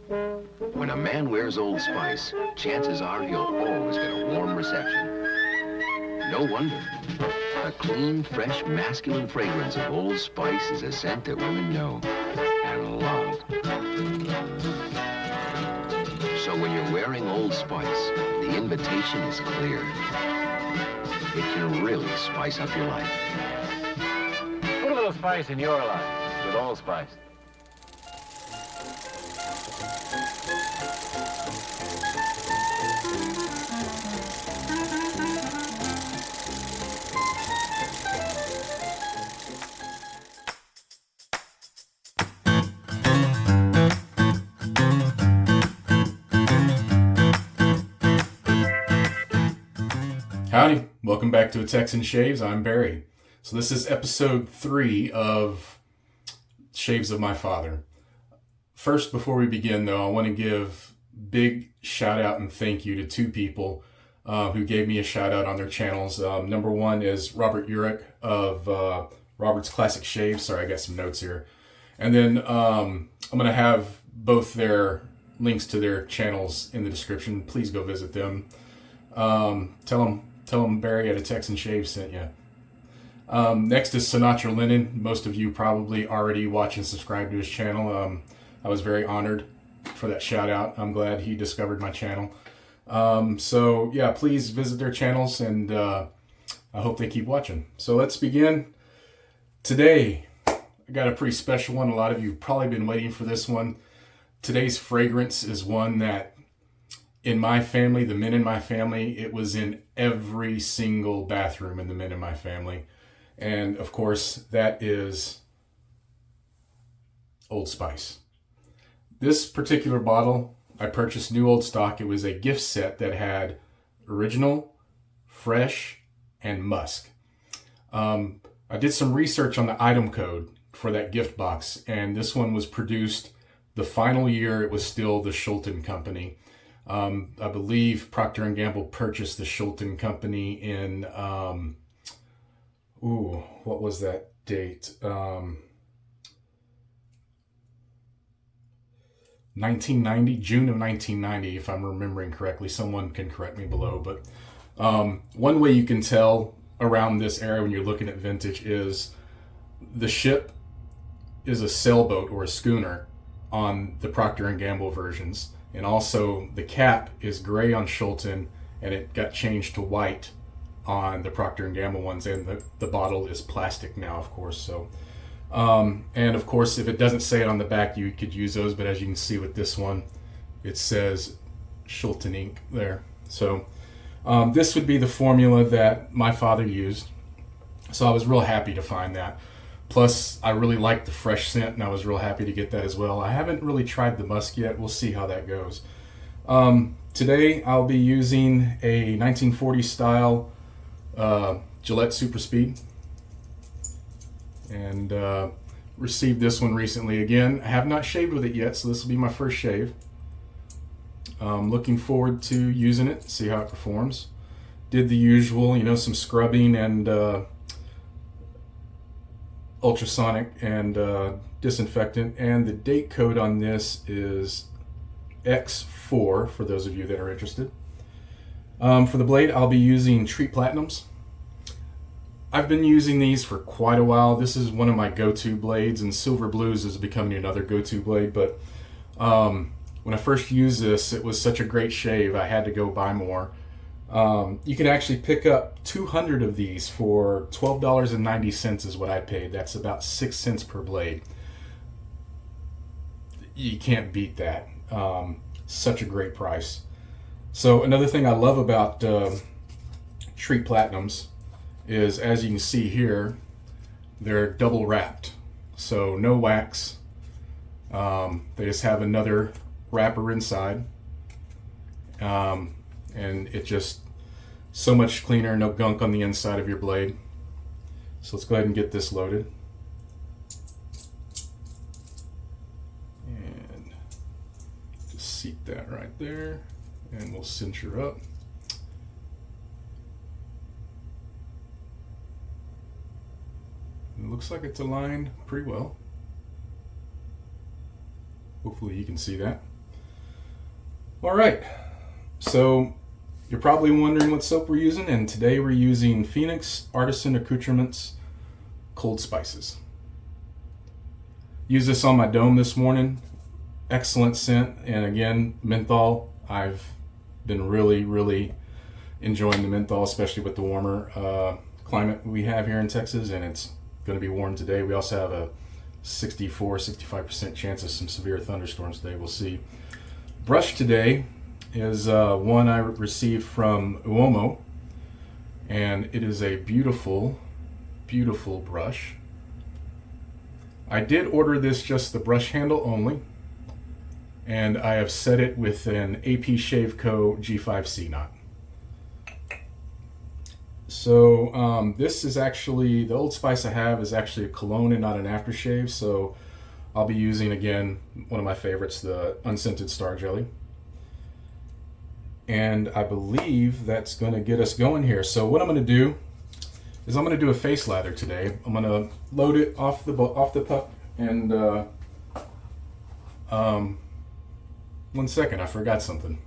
When a man wears Old Spice, chances are he'll always get a warm reception. No wonder. The clean, fresh, masculine fragrance of Old Spice is a scent that women know and love. So when you're wearing Old Spice, the invitation is clear. It can really spice up your life. Put a little spice in your life with Old Spice. Howdy, welcome back to A Texan Shaves. I'm Barry. So this is episode 3 of Shaves of My Father. First, before we begin though, I want to give big shout out and thank you to 2 people who gave me a shout out on their channels. Number 1 is Robert Urich of Robert's Classic Shaves. Sorry, I got some notes here. And then I'm going to have both their links to their channels in the description. Please go visit them. Tell them Barry at A Texan Shave sent you. Next is Sinatra Lennon. Most of you probably already watch and subscribe to his channel. I was very honored for that shout out. I'm glad he discovered my channel. So yeah, please visit their channels, and I hope they keep watching. So let's begin. Today, I got a pretty special one. A lot of you have probably been waiting for this one. Today's fragrance is one that in my family, the men in my family, it was in every single bathroom in the men in my family. And of course, that is Old Spice. This particular bottle, I purchased new old stock. It was a gift set that had original, fresh, and musk. I did some research on the item code for that gift box, and this one was produced the final year it was still the Schulten Company. I believe Procter & Gamble purchased the Schulten Company in, what was that date? 1990, June of 1990, if I'm remembering correctly. Someone can correct me below. But one way you can tell around this era when you're looking at vintage is the ship is a sailboat or a schooner on the Procter & Gamble versions. And also the cap is gray on Schulten, and it got changed to white on the Procter & Gamble ones, and the bottle is plastic now, of course. So, and of course, if it doesn't say it on the back, you could use those, but as you can see with this one, it says Schulten ink there. So this would be the formula that my father used. So I was real happy to find that. Plus, I really like the fresh scent, and I was real happy to get that as well. I haven't really tried the musk yet. We'll see how that goes. Today, I'll be using a 1940 style Gillette Super Speed. And received this one recently. Again, I have not shaved with it yet, so this will be my first shave. Looking forward to using it, see how it performs. Did the usual, some scrubbing and ultrasonic and disinfectant, and the date code on this is X4 for those of you that are interested. For the blade, I'll be using Treat Platinums. I've been using these for quite a while. This is one of my go-to blades, and Silver Blues is becoming another go-to blade, but when I first used this, it was such a great shave, I had to go buy more. You can actually pick up 200 of these for $12.90 is what I paid. That's about 6 cents per blade. You can't beat that. Such a great price. So another thing I love about Treat Platinums is, as you can see here, they're double wrapped. So no wax. They just have another wrapper inside. And it just so much cleaner, no gunk on the inside of your blade. So let's go ahead and get this loaded. And just seat that right there, and we'll cinch her up. It looks like it's aligned pretty well. Hopefully you can see that. All right, so you're probably wondering what soap we're using, and today we're using Phoenix Artisan Accoutrements Cold Spices. Used this on my dome this morning. Excellent scent, and again, menthol. I've been really enjoying the menthol, especially with the warmer climate we have here in Texas, and it's going to be warm today. We also have a 64-65% chance of some severe thunderstorms today. We'll see. Brush today is one I received from Uomo, and it is a beautiful brush. I did order this just the brush handle only, and I have set it with an AP Shave Co. G5C knot. So this is actually, the Old Spice I have is actually a cologne and not an aftershave, so I'll be using, again, one of my favorites, the unscented Star Jelly. And I believe that's going to get us going here. So what I'm going to do is I'm going to do a face lather today. I'm going to load it off the puck, and 1 second, I forgot something.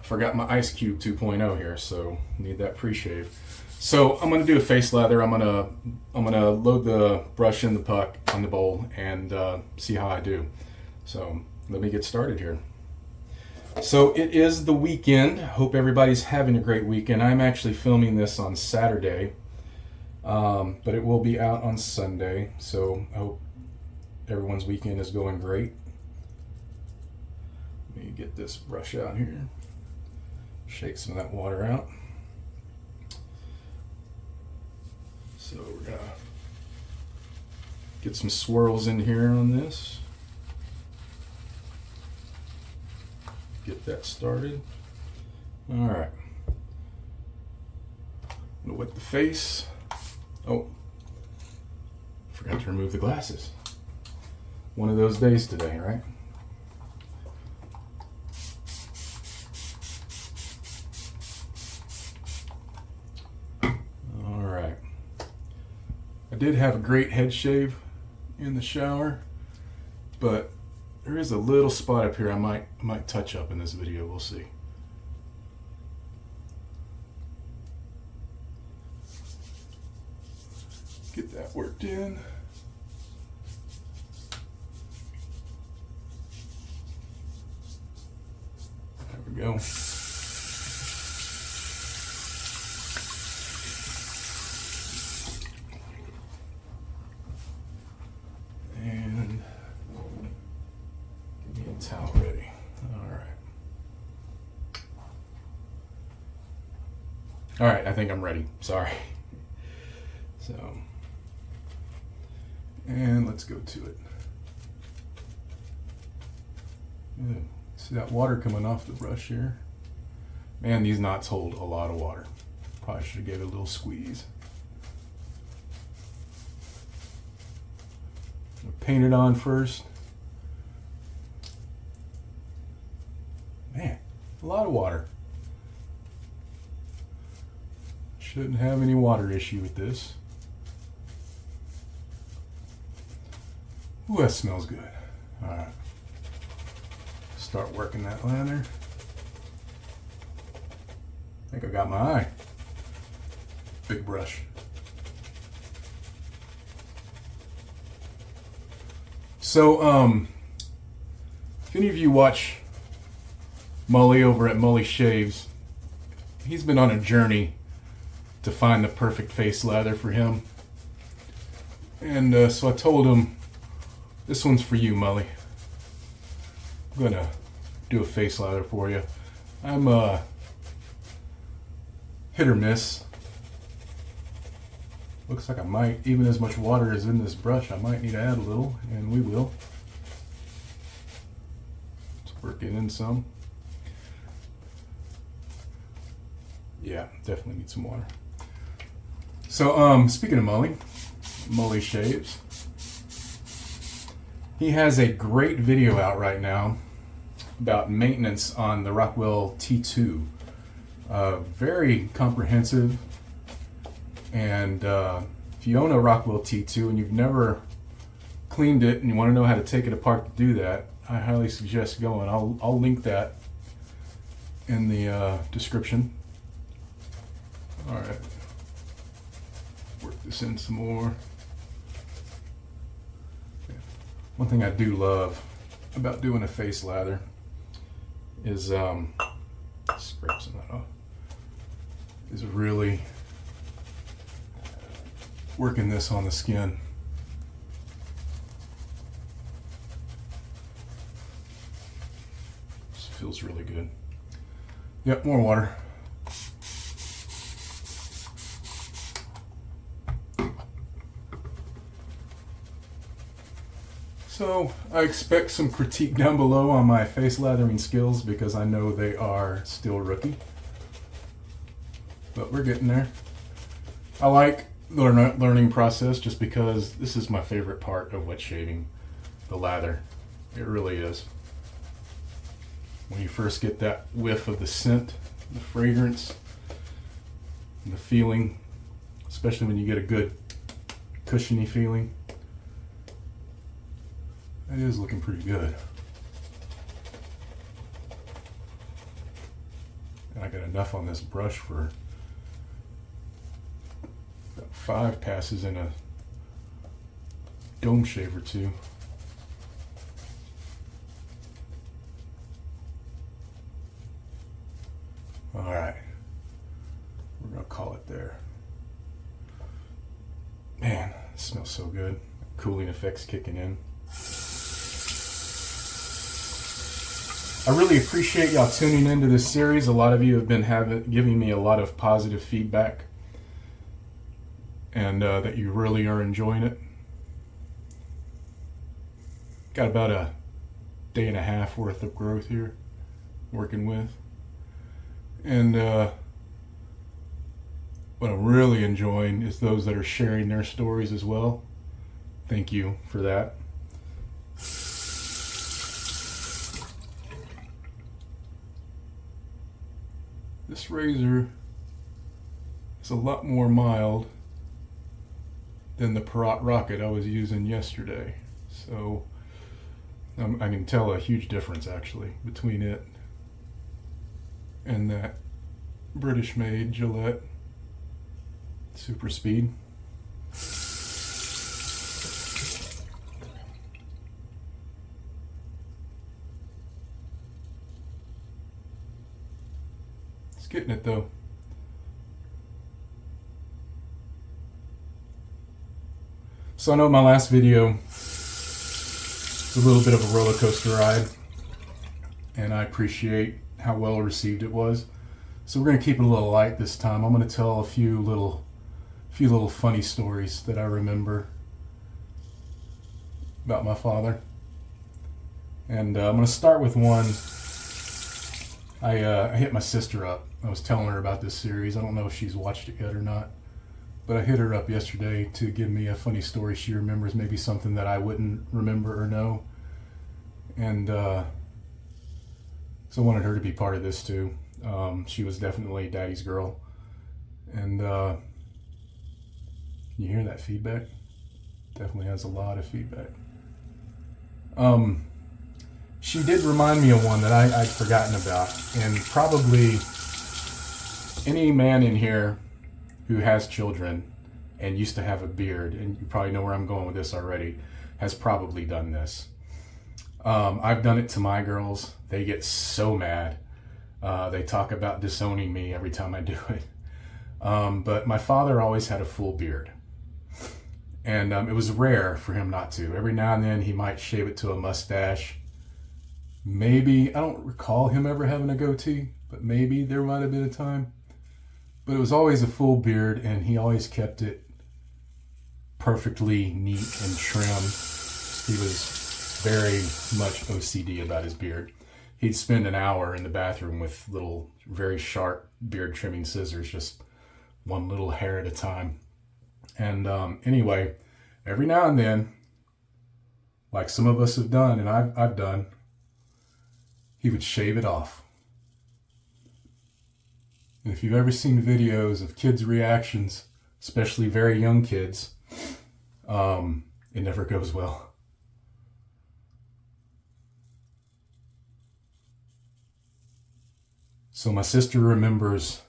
Forgot my Ice Cube 2.0 here, so need that pre-shave. So I'm gonna do a face lather. I'm gonna load the brush in the puck on the bowl and see how I do. So let me get started here. So it is the weekend. Hope everybody's having a great weekend. I'm actually filming this on Saturday, but it will be out on Sunday. So I hope everyone's weekend is going great. Let me get this brush out here. Shake some of that water out. So we're gonna get some swirls in here on this. Get that started. All right. I'm gonna wet the face. Oh, forgot to remove the glasses. One of those days today, right? I did have a great head shave in the shower, but there is a little spot up here I might touch up in this video. We'll see. Get that worked in. There we go. Towel ready. All right, I think I'm ready. Sorry. So, and let's go to it. See that water coming off the brush here? Man, these knots hold a lot of water. Probably should have gave it a little squeeze. Paint it on first. Man, a lot of water. Shouldn't have any water issue with this. Ooh, that smells good. All right. Start working that lather. I think I got my eye. Big brush. So, if any of you watch Mully over at Mully Shaves, he's been on a journey to find the perfect face lather for him. And so I told him, this one's for you, Mully. I'm gonna do a face lather for you. I'm hit or miss. Looks like I might, even as much water as in this brush, I might need to add a little, and we will. Let's work it in some. Yeah, definitely need some water. So, speaking of Mully Shaves, he has a great video out right now about maintenance on the Rockwell T2. Very comprehensive. And if you own a Rockwell T2 and you've never cleaned it and you want to know how to take it apart to do that, I highly suggest going. I'll link that in the description. All right, work this in some more. One thing I do love about doing a face lather is scrape some of that off. Is really working this on the skin. This feels really good. Yep, more water. So I expect some critique down below on my face lathering skills because I know they are still rookie. But we're getting there. I like the learning process just because this is my favorite part of wet shaving, the lather. It really is. When you first get that whiff of the scent, the fragrance, and the feeling, especially when you get a good cushiony feeling. That is looking pretty good. And I got enough on this brush for about 5 passes in a dome shave or 2. All right, we're gonna call it there. Man, it smells so good. Cooling effects kicking in. I really appreciate y'all tuning into this series. A lot of you have been giving me a lot of positive feedback, and that you really are enjoying it. Got about a day and a half worth of growth here working with. And what I'm really enjoying is those that are sharing their stories as well. Thank you for that. This razor is a lot more mild than the Perot Rocket I was using yesterday. So I can tell a huge difference actually between it and that British made Gillette Super Speed. It's getting it though. So I know my last video was a little bit of a roller coaster ride, and I appreciate how well received it was. So we're going to keep it a little light this time. I'm going to tell a few little funny stories that I remember about my father. And I'm going to start with one. I hit my sister up. I was telling her about this series. I don't know if she's watched it yet or not, but I hit her up yesterday to give me a funny story she remembers, maybe something that I wouldn't remember or know. And so I wanted her to be part of this too. She was definitely Daddy's girl. And you hear that feedback? Definitely has a lot of feedback. She did remind me of one that I'd forgotten about. And probably any man in here who has children and used to have a beard, and you probably know where I'm going with this already, has probably done this. I've done it to my girls. They get so mad. They talk about disowning me every time I do it. But my father always had a full beard. And it was rare for him not to. Every now and then he might shave it to a mustache. Maybe, I don't recall him ever having a goatee, but maybe there might have been a time. But it was always a full beard, and he always kept it perfectly neat and trim. He was very much OCD about his beard. He'd spend an hour in the bathroom with little, very sharp beard trimming scissors, just one little hair at a time. And anyway, every now and then, like some of us have done, and I've done, he would shave it off. And if you've ever seen videos of kids' reactions, especially very young kids, it never goes well. So my sister remembers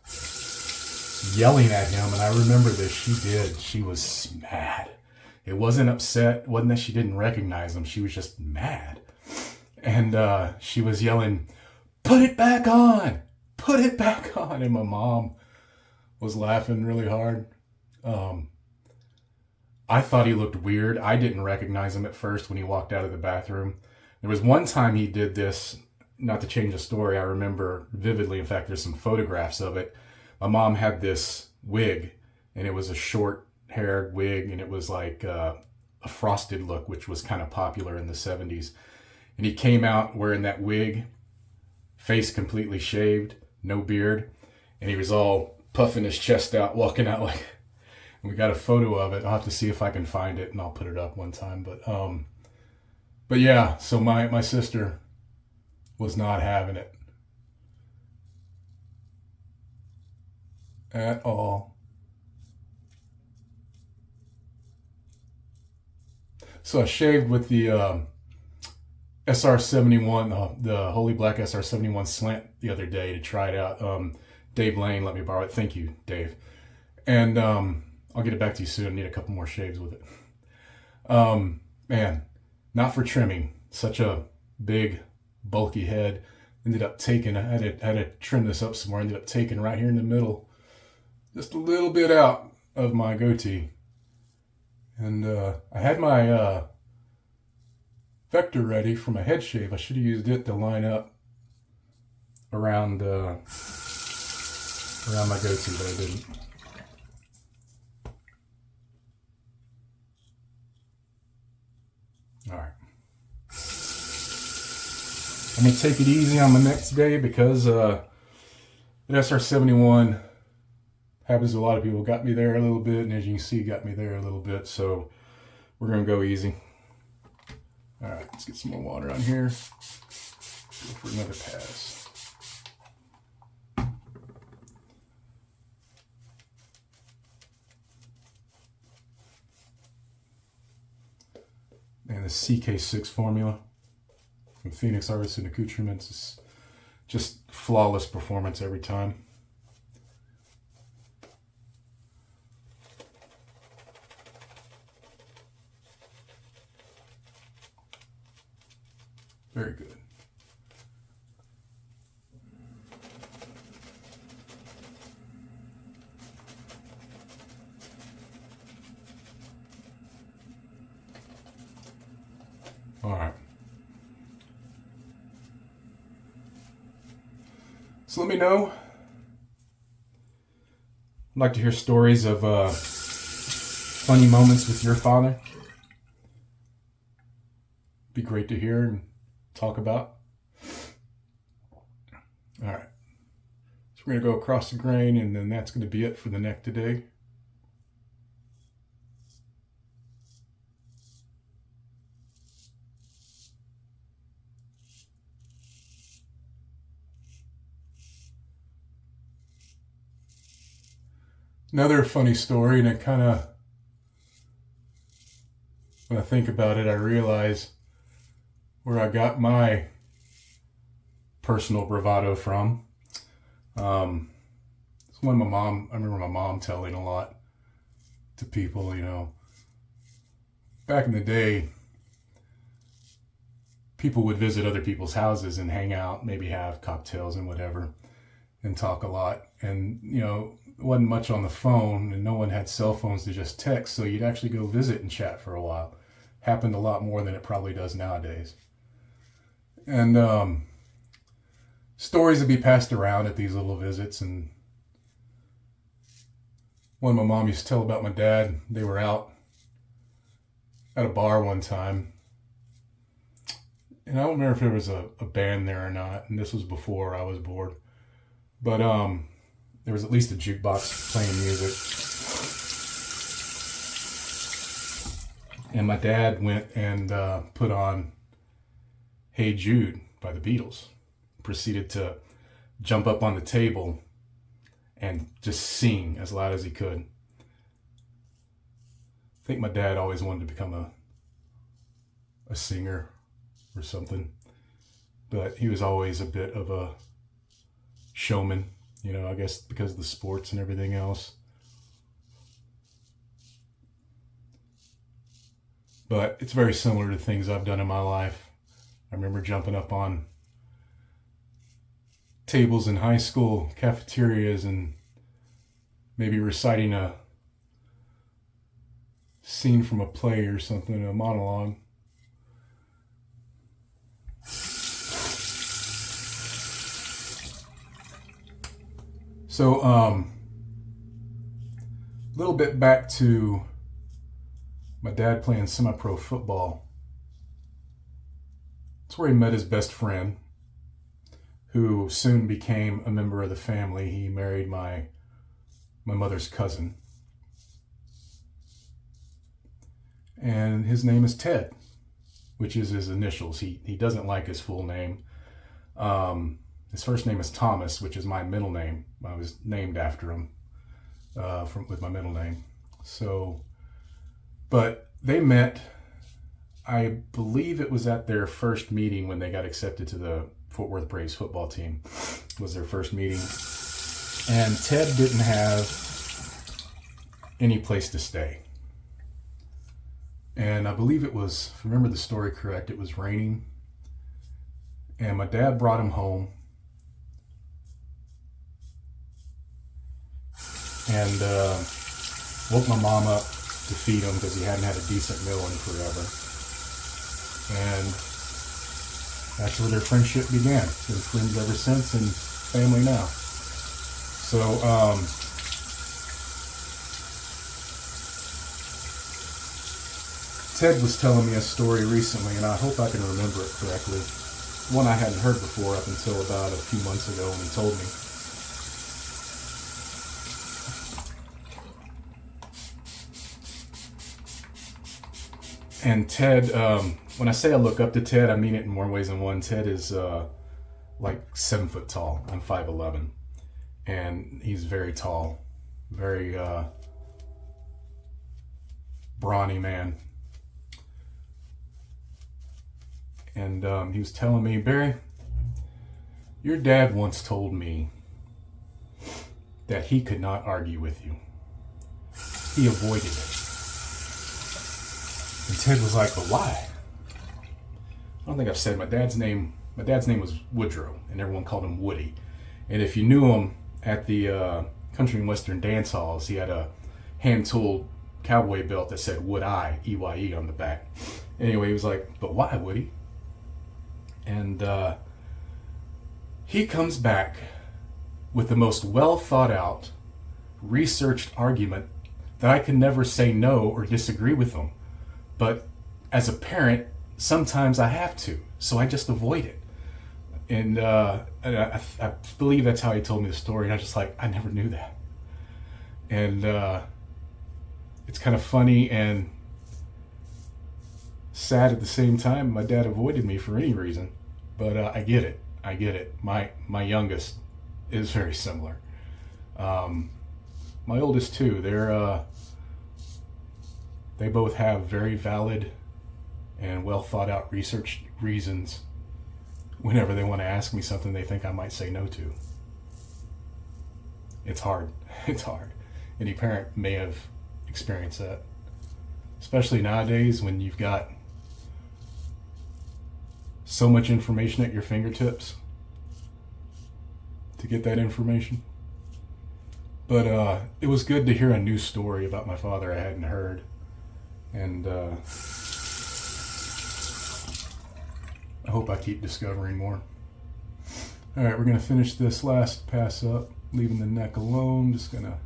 yelling at him, and I remember this. She did. She was mad. It wasn't upset. It wasn't that she didn't recognize him. She was just mad. And she was yelling, "Put it back on! Put it back on!" And my mom was laughing really hard. I thought he looked weird. I didn't recognize him at first when he walked out of the bathroom. There was one time he did this, not to change the story, I remember vividly. In fact, there's some photographs of it. My mom had this wig, and it was a short haired wig, and it was like a frosted look, which was kind of popular in the 70s. And he came out wearing that wig, face completely shaved, no beard, and he was all puffing his chest out, walking out like... We got a photo of it. I'll have to see if I can find it, and I'll put it up one time. But yeah, so my sister was not having it at all. So I shaved with the SR71, the Holy Black SR71 slant the other day to try it out. Dave Lane let me borrow it. Thank you, Dave. And I'll get it back to you soon. I need a couple more shaves with it. Man, not for trimming. Such a big, bulky head. Ended up taking, I had to trim this up some more. Ended up taking right here in the middle, just a little bit out of my goatee. And I had my vector ready for my head shave. I should have used it to line up around my goatee, but I didn't. All right. I'm going to take it easy on the next day because the SR71 happens to a lot of people. Got me there a little bit, and as you can see, got me there a little bit. So we're going to go easy. All right, let's get some more water on here. Go for another pass. And the CK6 formula from Phoenix Artisan Accoutrements is just flawless performance every time. Very good. All right. So let me know. I'd like to hear stories of funny moments with your father. Be great to hear and talk about. All right. So we're going to go across the grain, and then that's going to be it for the neck today. Another funny story, and it kind of, when I think about it, I realize where I got my personal bravado from. It's when I remember my mom telling a lot to people, you know, back in the day, people would visit other people's houses and hang out, maybe have cocktails and whatever, and talk a lot. And, you know, it wasn't much on the phone, and no one had cell phones to just text, so you'd actually go visit and chat for a while. Happened a lot more than it probably does nowadays. And stories would be passed around at these little visits, and one my mom used to tell about my dad, they were out at a bar one time, and I don't remember if there was a band there or not, and this was before I was born, but there was at least a jukebox playing music. And my dad went and put on Hey Jude by the Beatles. Proceeded to jump up on the table and just sing as loud as he could. I think my dad always wanted to become a singer or something. But he was always a bit of a showman, you know, I guess because of the sports and everything else. But it's very similar to things I've done in my life. I remember jumping up on tables in high school cafeterias and maybe reciting a scene from a play or something, a monologue. So, a little bit back to my dad playing semi-pro football. That's where he met his best friend, who soon became a member of the family. He married my mother's cousin. And his name is Ted, which is his initials. He doesn't like his full name. His first name is Thomas, which is my middle name. I was named after him with my middle name. So, but they met, I believe it was at their first meeting when they got accepted to the Fort Worth Braves football team. Was their first meeting. And Ted didn't have any place to stay. And I believe it was, if I remember the story correct, it was raining. And my dad brought him home. And woke my mom up to feed him because he hadn't had a decent meal in forever. And that's where their friendship began. Been friends ever since and family now. So, Ted was telling me a story recently, and I hope I can remember it correctly. One I hadn't heard before up until about a few months ago when he told me. And Ted, when I say I look up to Ted, I mean it in more ways than one. Ted is like 7 foot tall. I'm 5'11", and he's very tall, very brawny man. And he was telling me, Barry, your dad once told me that he could not argue with you. He avoided it. And Ted was like, but why? I don't think I've said my dad's name. My dad's name was Woodrow, and everyone called him Woody. And if you knew him at the country and western dance halls, he had a hand-tooled cowboy belt that said Wood I, E-Y-E on the back. Anyway, he was like, but why, Woody? And he comes back with the most well-thought-out, researched argument that I can never say no or disagree with him. But as a parent, sometimes I have to, so I just avoid it. And I believe that's how he told me the story. And I was just like, I never knew that. And it's kind of funny and sad at the same time. My dad avoided me for any reason, but I get it. I get it. My youngest is very similar. My oldest too. They both have very valid and well thought out research reasons whenever they want to ask me something they think I might say no to. It's hard. It's hard. Any parent may have experienced that, especially nowadays when you've got so much information at your fingertips to get that information. But it was good to hear a new story about my father I hadn't heard. And I hope I keep discovering more. All right, we're going to finish this last pass up, leaving the neck alone. Just going to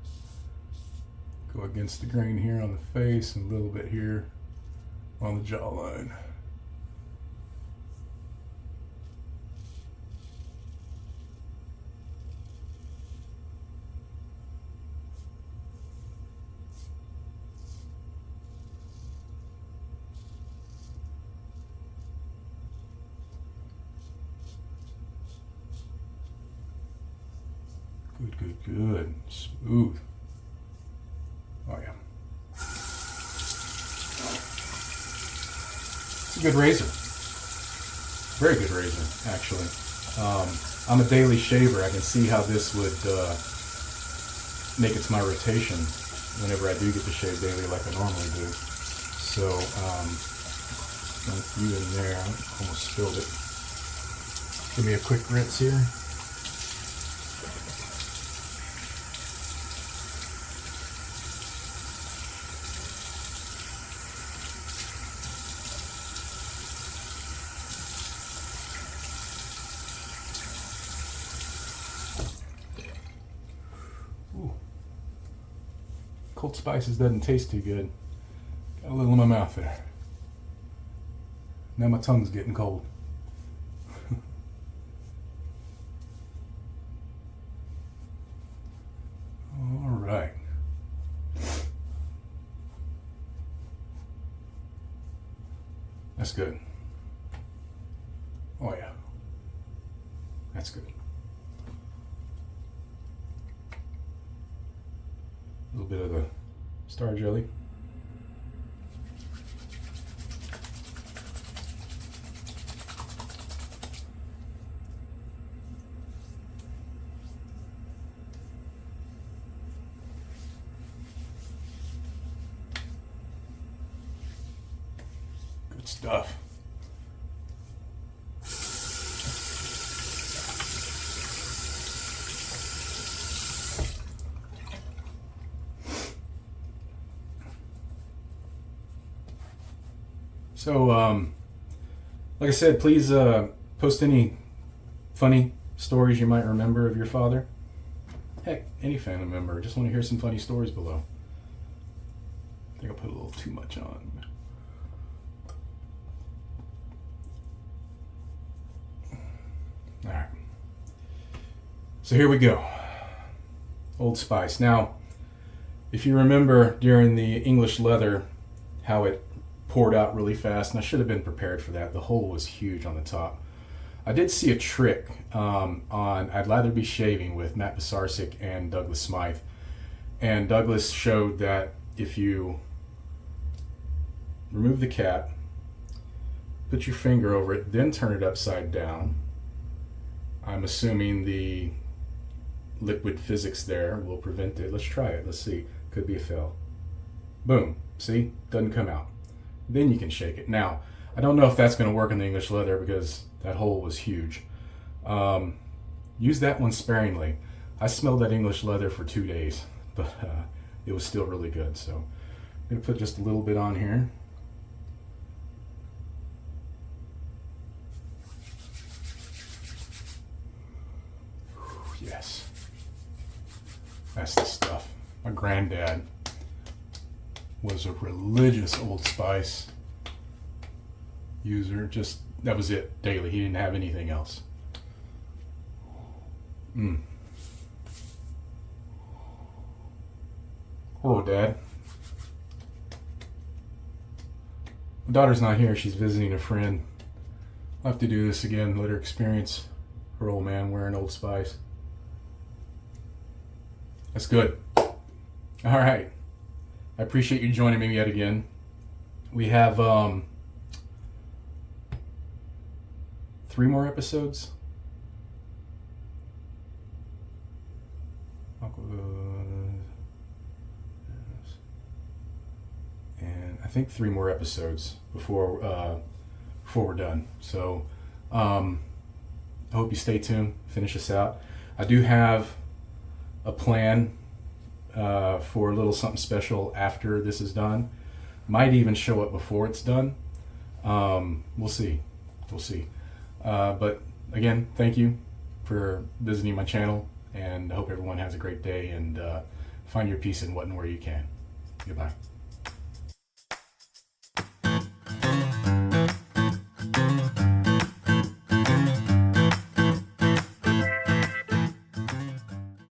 go against the grain here on the face and a little bit here on the jawline. Good. Smooth. Oh, yeah. It's a good razor. Very good razor, actually. I'm a daily shaver. I can see how this would make it to my rotation whenever I do get to shave daily like I normally do. So, dunk you in there. I almost spilled it. Give me a quick rinse here. Ooh. Cold Spices doesn't taste too good. Got a little in my mouth there. Now my tongue's getting cold. All right. That's good. Oh yeah. That's good. A little bit of the star jelly. Good stuff. So, like I said, please post any funny stories you might remember of your father. Heck, any family member. I just want to hear some funny stories below. I think I put a little too much on. All right. So here we go. Old Spice. Now, if you remember during the English leather, how it poured out really fast, and I should have been prepared for that. The hole was huge on the top. I did see a trick on I'd Lather Be Shaving with Matt Pisarcik and Douglas Smythe. And Douglas showed that if you remove the cap, put your finger over it, then turn it upside down, I'm assuming the liquid physics there will prevent it. Let's try it. Let's see. Could be a fail. Boom. See? Doesn't come out. Then you can shake it. Now, I don't know if that's going to work in the English leather because that hole was huge. Use that one sparingly. I smelled that English leather for 2 days, but it was still really good. So I'm going to put just a little bit on here. Whew, yes. That's the stuff. My granddad was a religious Old Spice user. Just, that was it, daily. He didn't have anything else. Hello, Dad. My daughter's not here. She's visiting a friend. I'll have to do this again, let her experience her old man wearing Old Spice. That's good. All right. I appreciate you joining me yet again. We have 3 more episodes. And I think 3 more episodes before we're done. So I hope you stay tuned, finish us out. I do have a plan for a little something special after this is done. Might even show up before it's done. We'll see. But again, thank you for visiting my channel, and I hope everyone has a great day, and find your peace in what and where you can. Goodbye.